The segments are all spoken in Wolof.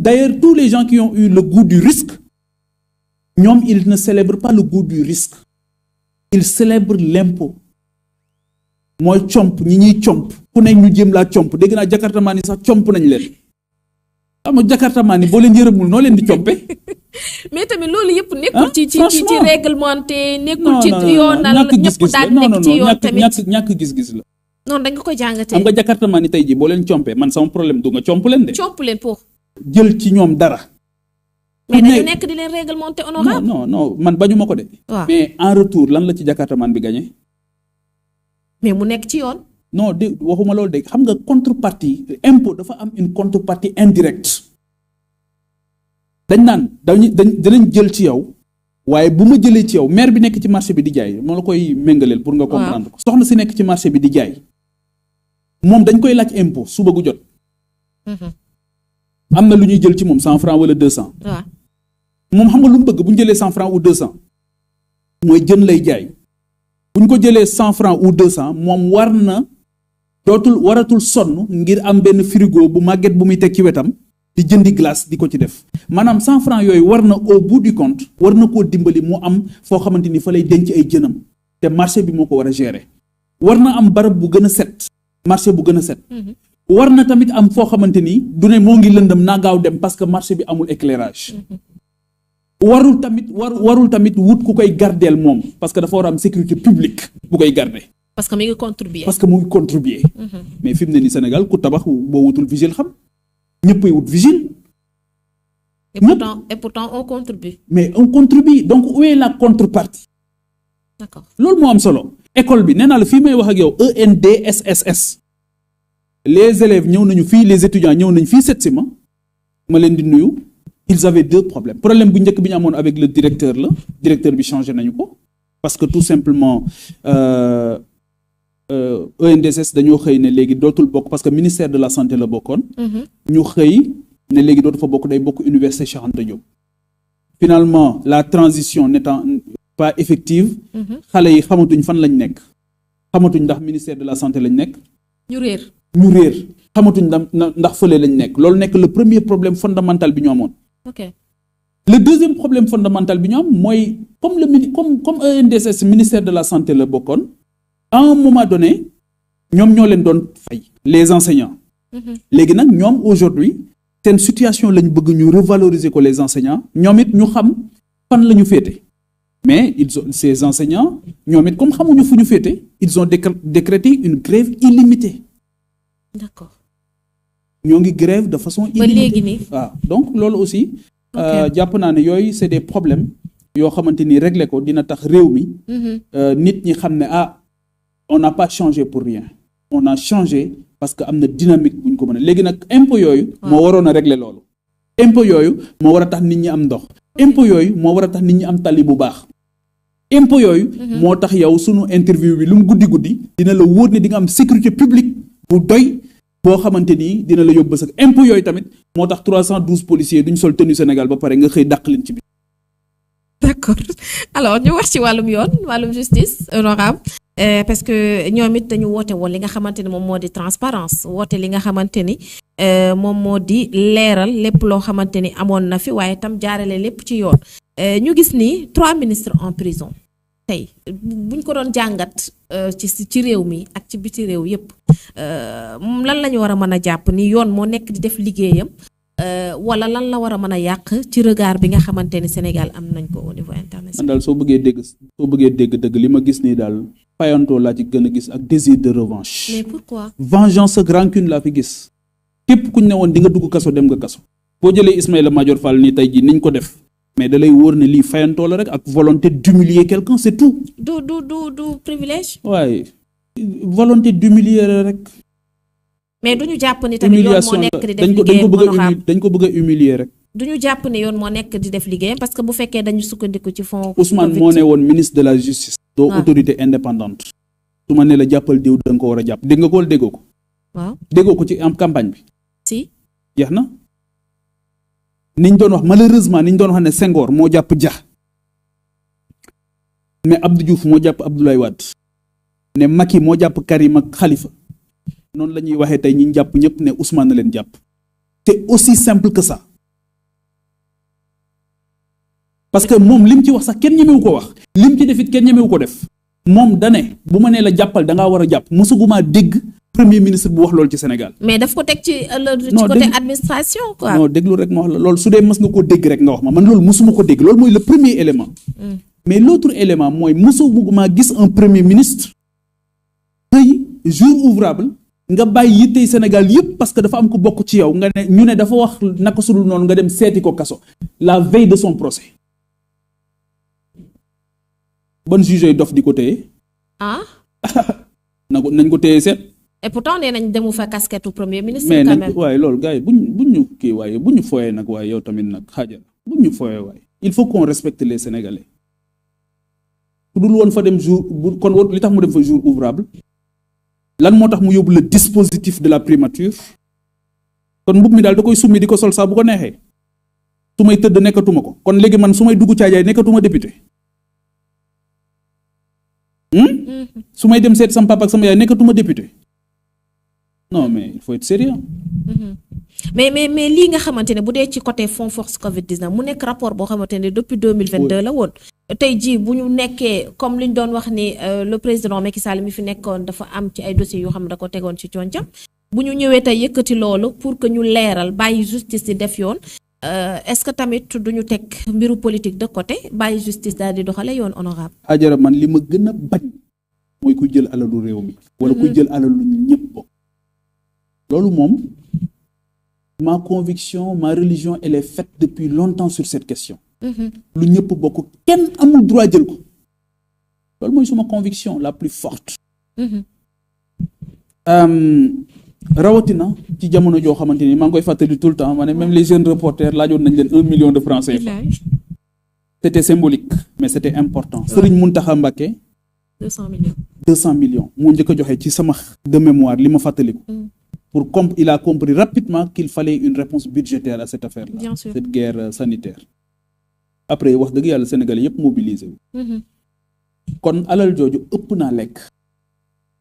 D'ailleurs, tous les gens qui ont eu le goût du risque, ils ne célèbrent pas le goût du risque. Ils célèbrent l'impôt. Moi, chomp, ñi chomp, ku ne ñu jëm la chomp. Dégg naa Jakarta man sax chomp nañ leen. Am Jakarta man bo leen yërëmul no leen di chompé. Mais tamit loolu yëpp nekkul ci réglementé, nekkul ci yoonal ñëpp daal nekk ci yoon tamit. ñàkk gis-gis la. Non dañ ko jàngatee. Am nga Jakarta man tey ji boo leen chompé man sama problème du nga chomp leen de. Chomp leen pour jël ci ñoom dara. Mais dañu nekk di leen réglementé honorable. Non man bañu ma ko de. Mais en retour lan la ci Jakarta man bi gagné. Mais mu nekk ci yoon. Non de waxuma loolu de xam nga contrepartie impôt dafa am une contrepartie indirecte. Dañ naan danañ jël ci yow waaye bu ma jëlee ci yow maire bi nekk ci marché bi di jaay moo la koy méngaleel pour nga comprendre ko. Soxna si nekk ci marché bi di jaay moom dañ koy laaj impôt suba gu jot. Am na lu ñuy jël ci moom 100 francs wala 200. waaw moom xam nga lu mu bëgg bu ñu jëlee 100 francs ou 200 mooy jën lay jaay bu ñu ko jëlee 100 francs ou 200 moom waratul sonn ngir am benn frigo bu màgget bu muy teg ci wetam di jëndi glace di ko ci def maanaam 100 francs yooyu war na au bout du compte war na koo dimbali mu am foo xamante ni fa lay denc ay jënam te marché bi moo ko war a gérer war na am barab bu gën a set marché bu gën a set. war na tamit am foo xamante ni du ne moo ngi lëndëm naa gaaw dem parce que marché bi amul éclairage. warul tamit wut ku koy gardeel moom parce que dafa war a am sécurité publique bu koy garder. parce que mu ngi contribuer. Mais fi mu ne nii Sénégal ku tabax boo wutul vigile xam ñëppay wut vigile. Et pourtant on contribue. Mais on contribue donc où est la contrepartie. D'accord loolu moo am solo. École bi nee naa la fii may wax ak yow ENDSSS. Les élèves ñëw nañu fii les étudiants ñëw nañu fii seet si ma leen di nuyu. Ils avaient deux problèmes. Problème bu njëkk bi ñu amoon avec le directeur la directeur bi changé nañu ko parce que tout simplement ENDSS dañoo xëy ne léegi dootul bokk parce que ministère de la santé la bokkoon. ñu xëy ne léegi dootu fa bokk day bokk université Cheikh Anta Diop. Finalement la transition n'étant pas effective. xale yi xamatuñ fan lañ nekk. xamatuñ ndax ministère de la santé lañ nekk. ñu réer. xamatuñ ndax fële lañ nekk loolu nekk le premier problème fondamental bi ñu amoon. Ok. Le deuxième problème fondamental bi ñu am mooy comme ENDSS ministère de la santé la bokkoon à un moment donné ñoom ñoo leen doon fay les enseignants. Léegi nag ñoom aujourd'hui seen situation lañ bëgg ñu revaloriser ko les enseignants ñoom it ñu xam fan la ñu féete mais ces enseignants ñoom it comme xamuñu fu ñu féete ils ont décrété une grève illimitée. D'accord. ñoo ngi grève de façon illimitée. Ba léegi nii. waaw donc loolu aussi. jàpp naa ne yooyu c'est des problèmes yoo xamante ni régler ko dina tax réew mi. nit ñi xam ne on n'a pas changé pour rien. On a changé parce que am na dynamique bu ñu ko mën a léegi nag impôt yooyu. moo waroon a régler loolu. impôt yooyu moo war a tax nit ñi am ndox. impôt yooyu moo war a tax nit ñi am tali bu baax. impôt yooyu. moo tax yow sunu interview bi lu mu guddi dina la wóor ne di nga am sécurité publique bu doy. boo xamante ni dina la yóbbu sax impôt yooyu tamit moo tax 312 policiers duñ sol tenue Sénégal ba pare nga xëy dàq leen ci bi. D'accord alors ñu wax ci wàllum yoon wàllum justice honorable parce que ñoom it dañu woote woon li nga xamante ni moom moo di transparence woote li nga xamante ni moom moo di leeral lépp loo xamante ni amoon na fi waaye itam jaarale lépp ci yoon ñu gis ni 3 ministres en prison. Tey buñ ko doon jàngat ci réew mi ak ci biti réew yépp lan la ñu war a mën a jàpp ni yoon moo nekk di def liggéeyam wala lan la war a mën a yàq ci regard bi nga xamante ni Sénégal am nañ ko au niveau international. man daal soo bëggee dégg dëgg li ma gis nii daal fayantoo laa ci gën a gis ak désir de revanche. Mais pourquoi. Vengeance ak rancune laa fi gis képp kuñ ne woon di nga dugg kaso dem nga kaso boo jëlee Ismaïla Madior Fall nii tey jii niñ ko def. Mais da lay wóor ne lii fayantoo la rek ak volonté d'humilier quelqu'un c'est tout. du privilège. waaye volonté d'humilier la rek. mais duñu jàpp ni tamit yoon moo nekk di def liggéeyam dañ ko bëgg a humilier rek. duñu jàpp ni yoon moo nekk di def liggéeyam parce que bu fekkee dañu sukkandiku ci fond. Ousmane moo ne woon ministre de la justice. doo autorité indépendante. su ma ne la jàppal diw da nga ko war a jàpp dégg nga ko wala déggoo ko. waaw déggoo ko ci am campagne bi. si. jeex na. niñ doon wax malheureusement niñ doon wax ne Senghor moo jàpp Dia mais Abdou Diouf moo jàpp Abdoulaye Wade ne Macky moo jàpp Karim ak Khalifa noonu la ñuy waxee tey ñi jàpp ñëpp ne Ousmane na leen jàpp c'est aussi simple que ça parce que moom lim ci wax sax kenn ñemewu ko wax lim ci def it kenn ñemewu ko def moom dane bu ma nee la jàppal da ngaa war a jàpp mosuguma dégg premier ministre bu wax loolu ci Sénégal. mais daf ko teg ci côté administration quoi. non déglu rek ma wax la loolu su dee mës nga koo dégg rek nga wax ma man loolu mosuma ko dégg loolu mooy le premier élément. mais l'autre élément mooy mosuguma gis un premier ministre xëy jour ouvrable nga bàyyi yittey Sénégal yëpp parce que dafa am ko bokk ci yow nga ne ñu ne dafa wax naka sudul noonu nga dem seeti ko kaso la veille de son procès. ban juge dof di ko téye. nañ ko téye seet. et pourtant nee nañ demu fa casquette premier ministre. mais quand même waaye loolu gars yi buñ ñu kii waaye bu ñu fooyee nag waaye yow tamit nag xaajal buñ ñu fooyee waaye il faut qu'on respecte les Sénégalais. su dul woon fa dem jour kon li tax mu dem fa jour ouvrable lan moo tax mu yóbbu le dispositif de la primature kon mbub mi daal da koy summi di ko sol saa bu ko neexee su may tëdd nekkatuma ko kon léegi man su may dugg caajaay nekkatuma député. su may dem seet sama papa ak sama yaay nekkatuma député non mais il faut être sérieux. mais lii nga xamante ne bu dee ci côté fonds force Covid 19 mu nekk rapport boo xamante ne depuis 2022 la woon. tey jii bu ñu nekkee comme li ñu doon wax ni le président Macky Sall mi fi nekkoon dafa am ci ay dossiers yoo xam ne da ko tegoon ci coonjam bu ñu ñëwee tey yëkkati loolu pour que ñu leeral bàyyi justice di def yoon. est-ce que tamit duñu teg mbiru politique de côté bàyyi justice daal di doxale yoon honorable Adjara man li ma gën a bañ mooy kuy jël alalu réew mi wala kuy jël alalu ñëpp bokk loolu moom ma conviction ma religion elle est faite depuis longtemps sur cette question lu ñëpp bokk kenn amul droit jël ko loolu mooy suma conviction la plus forte rawatina ci jamono joo xamante ni maa ngi koy fàttali tout le temps ma ne même les jeunes reporters laajoon nañ leen 1 million de francs CFA. C'était symbolique mais c'était important. Serigne Mountakha Mbacké 200 millions moo njëkk a joxe ci sama de mémoire li ma fàttaliku. pour il a compris rapidement qu'il fallait une réponse budgétaire à cette affaire là. Bien sûr. Cette guerre sanitaire. Après wax dëgg yàlla Sénégalais yëpp mobilisé wu. kon alal jooju ëpp naa lekk.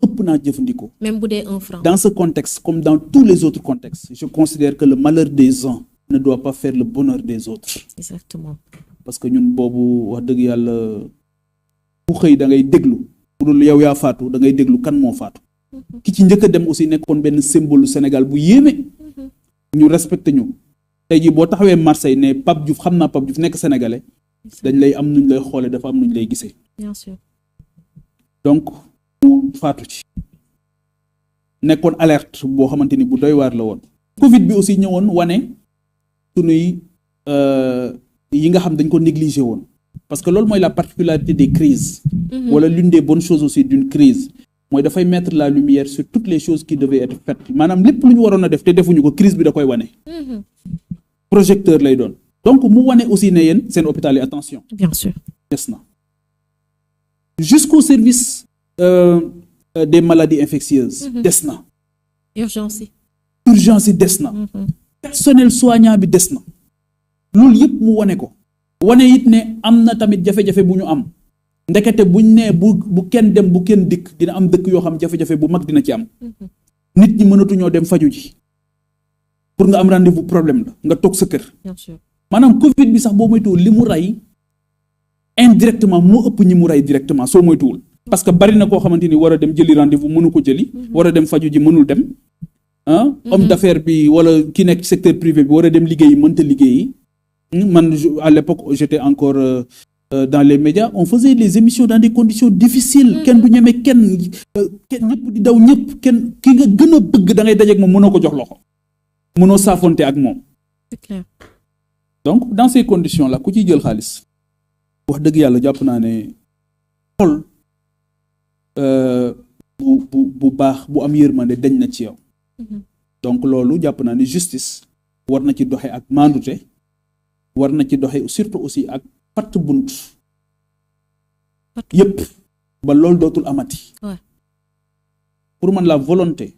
ëpp naa jëfandikoo. Même bu dee 1 franc. Dans ce contexte, comme dans tous les autres contextes, je considère que le malheur des uns ne doit pas faire le bonheur des autres. Exactement. Parce que ñun boobu wax dëgg yàlla bu xëy da ngay déglu pour yow yaa faatu da ngay déglu kan moo faatu. ki ci njëkk a dem aussi nekkoon benn symbole Sénégal bu yéeme. ñu respecté ñu. tey jii boo taxawee Marseille ne Pape Diouf xam naa Pape Diouf nekk sénégalais dañ lay am nuñ lay xoolee dafa am nuñ lay gisee. Bien sûr. Donc faatu ci nekkoon alerte boo xamante ni bu doy waar la woon. Covid bi aussi ñëwoon wane sunuy yi nga xam dañ ko négligé woon parce que loolu mooy la particularité des crises. wala l'une des bonnes choses aussi d'une crise mooy dafay mettre la lumière sur toutes les choses qui devaient être faites maanaam lépp lu ñu waroon a def te defuñu ko crise bi da koy wane. Projecteur lay doon. donc mu wane aussi ne yéen seen hôpital yi attention. Bien sûr. des na jusqu'au service. Des maladies infectieuses. Des na. Urgence yi des na. Personnel soignant bi des na. loolu yëpp mu wane ko. wane it ne am na tamit jafe-jafe bu ñu am. ndekete buñ ne bu kenn dem bu kenn dikk dina am dëkk yoo xam jafe-jafe bu mag dina ci am. nit ñi mënatuñoo dem faju ji. pour nga am rendez-vous problème la nga toog sa kër. Bien sûr. maanaam Covid bi sax boo moytuwul li mu rey indirectement moo ëpp ñi mu rey directement soo moytuwul. parce que bari na koo xamante ni war a dem jëli rendez-vous mënu ko jëli. war a dem faju ji mënul dem. homme d'affaires bi wala ki nekk ci secteur privé bi war a dem liggéeyi mënta liggéeyi. man à l'époque j'étais encore dans les médias on faisait les émissions dans des conditions difficiles. kenn du ñeme kenn ñëpp di daw ñëpp kenn ki nga gën a bëgg da ngay dajeek moom mënoo ko jox loxo. mënoo saafonte ak moom. C'est clair. donc dans ces conditions là ku ciy jël xaalis. wax dëgg yàlla jàpp naa ne xol. bu baax bu am yërmande dañ na ci yow. donc loolu jàpp naa ne justice war na ci doxe ak maandute war na ci doxe surtout aussi ak fatt bunt yëpp ba loolu dootul amati. pour man la volonté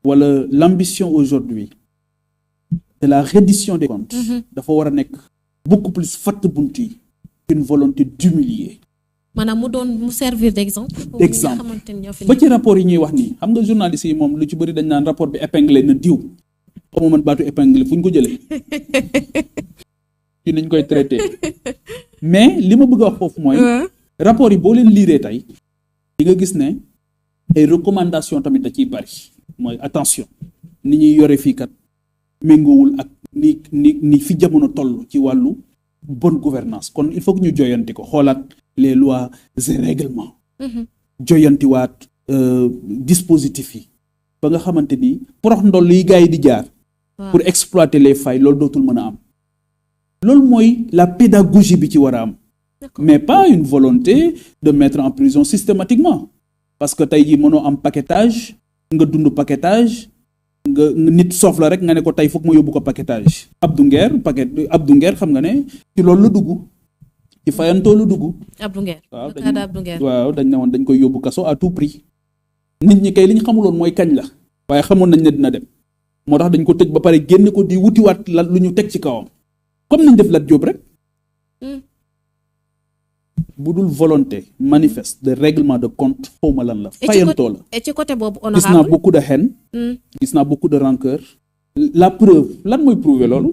wala l'ambition aujourd'hui de la reddition des comptes dafa war a nekk beaucoup plus fatt bunt yi qu'une volonté d'humilier. maanaam mu servir d'exemple. ba ci rapport yi ñuy wax nii xam nga journalistes yi moom lu ci bëri dañ naan rapport bi épinglé na diw xaw ma man baatu épingle fu ñu ko jëlee ci nañ koy traité mais li ma bëgg a wax foofu mooy rapport yi boo leen liiree tey di nga gis ne ay recommandation tamit da ciy bari mooy attention ni ñuy yore fii kat méngoowul ak ni fi jamono toll ci wàllu bonne gouvernance kon il faut que ñu joyanti ko xoolaat les lois et règlements joyantiwaat dispositifs yi ba nga xamante ni porox ndoll yi gars yi di jaar pour exploiter les failles loolu dootul mën a am loolu mooy la pédagogie bi ci war a am mais pas une volonté de mettre en prison systématiquement parce que tey jii mënoo am paquetage nga dund paquetage nga nit soof la rek nga ne ko tey foog ma yóbbu ko paquetage Abdou Nguer xam nga ne ci loolu la dugg ci fayantoo la dugg waaw dañ ne woon dañ koy yóbbu kaso à tout prix nit ñi kay li ñu xamuloon mooy kañ la waaye xamoon nañ ne dina dem moo tax dañ ko tëj ba pare génn ko di wutiwaat la lu ñu teg ci kawam comme nañ def Lat Diop rek bu dul volonté manifeste de règlement de compte xawma lan la fayantoo la et ci côté boobu gis naa beaucoup de haine gis naa beaucoup de rancœur la preuve lan mooy prouver loolu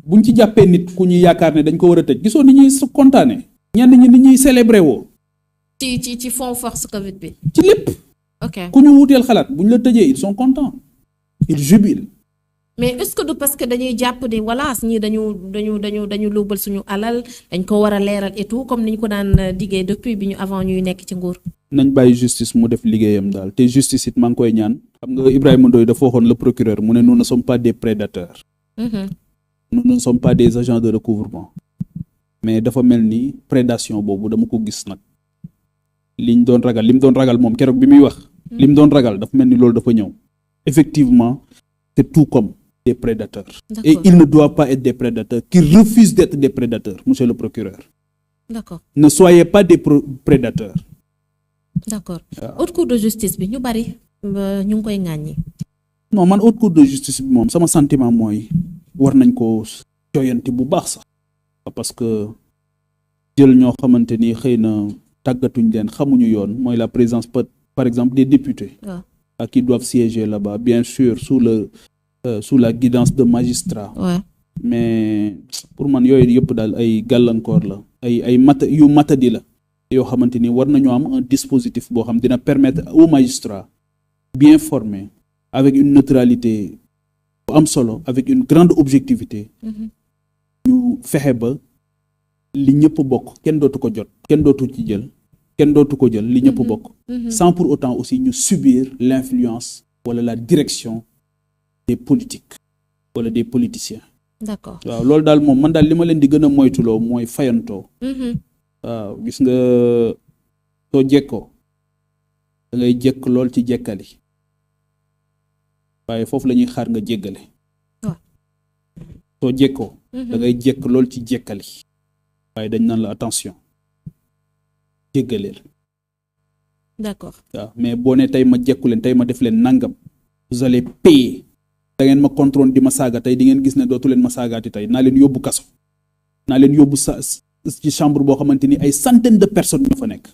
buñ ci jàppee nit ku ñuy yaakaar ne dañ ko war a tëj gisoo ni ñuy kontaane ñenn ñi ni ñuy célébrer woo ci fond force Covid bi ci lépp ku ñu wuteel xalaat buñ la tëjee ils sont contents ils jubilent mais est-ce que du parce que dañuy jàpp ni voilà ñii dañu luubal suñu alal dañ ko war a leeral et tout comme ni ñu ko daan diggee depuis bi ñu avant ñuy nekk ci nguur. nañ bàyyi justice mu def liggéeyam daal te justice it maa ngi koy ñaan xam nga Ibrahima Ndoye dafa waxoon le procureur mu ne nous ne sommes pas des prédateurs. Nous ne sommes pas des agents de recouvrement. mais dafa mel ni prédation boobu dama ko gis nag li mu doon ragal moom keroog bi muy wax. li mu doon ragal dafa mel ni loolu dafa ñëw. effectivement c'est tout comme des prédateurs. D'accord. Et il ne doit pas être des prédateurs qui refusent d'être des prédateurs, monsieur le procureur. D'accord. Ne soyez pas des prédateurs. D'accord. Haute cour de justice bi ñu bari ñu ngi koy ŋàññi. Non man haute cour de justice bi moom sama sentiment mooy war nañ ko joyanti bu baax sax parce que jël ñoo xamante ni xëy na tàggatuñ leen xamuñu yoon mooy la présence par exemple des députés. Qui doivent siéger là-bas, bien sûr, sous la guidance de magistrats. Ouais. Mais pour man yooyu yëpp daal ay gàllankoor la ay matadi la yoo xamante ni war nañoo am un dispositif boo xam dina permettre aux magistrats bien formés avec une neutralité bu am solo avec une grande objectivité ñu fexe ba li ñëpp bokk kenn dootu ko jot kenn dootu ci jël kenn dootu ko jël li ñëpp bokk sans pour autant aussi ñu subir l'influence wala la direction des politiques wala des politiciens. D'accord. waaw loolu daal moom man daal li ma leen di gën a moytuloo mooy fayantoo. waaw gis nga soo jekkoo da ngay jekk lool ci jekkali waaye foofu la ñuy xaar nga jéggale. waaw soo jekkoo da ngay jekk lool ci jekkali waaye dañ naan la attention jéggaleel. D'accord. waaw mais boo ne tey ma jekku leen tey ma def leen nangam vous allez payer. da ngeen ma contrôle di ma saaga tey di ngeen gis ne dootu leen ma saagaati tey naa leen yóbbu kaso naa leen yóbbu ci chambre boo xamante ni ay centaines de personnes ñoo fa nekk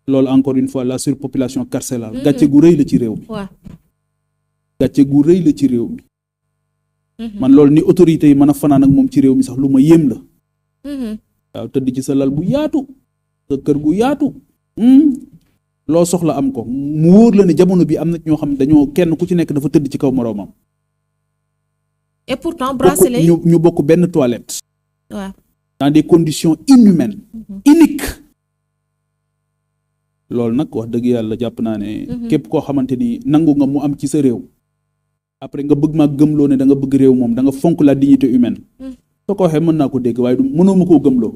loolu encore une fois la surpopulation carcérale gàcce gu rëy la ci réew mi. waaw gàcce gu rëy la ci réew mi. man loolu ni autorités yi mën a fanaan ak moom ci réew mi sax lu ma yéem la. waaw tëdd ci sa lal bu yaatu sa kër gu yaatu. loo soxla am ko mu wóor la ne jamono bi am na ñoo xam dañoo kenn ku ci nekk dafa tëdd ci kaw moroomam. et pourtant bracelet ñu bokk benn toilette. waaw dans des conditions inhumaines. uniques. loolu nag wax dëgg yàlla jàpp naa ne. képp koo xamante ni nangu nga mu am ci sa réew. après nga bëgg maa gëmloo ne da nga bëgg réew moom da nga fonk la dignité humaine. soo ko waxee mën naa ko dégg waaye mënoo ma koo gëmloo.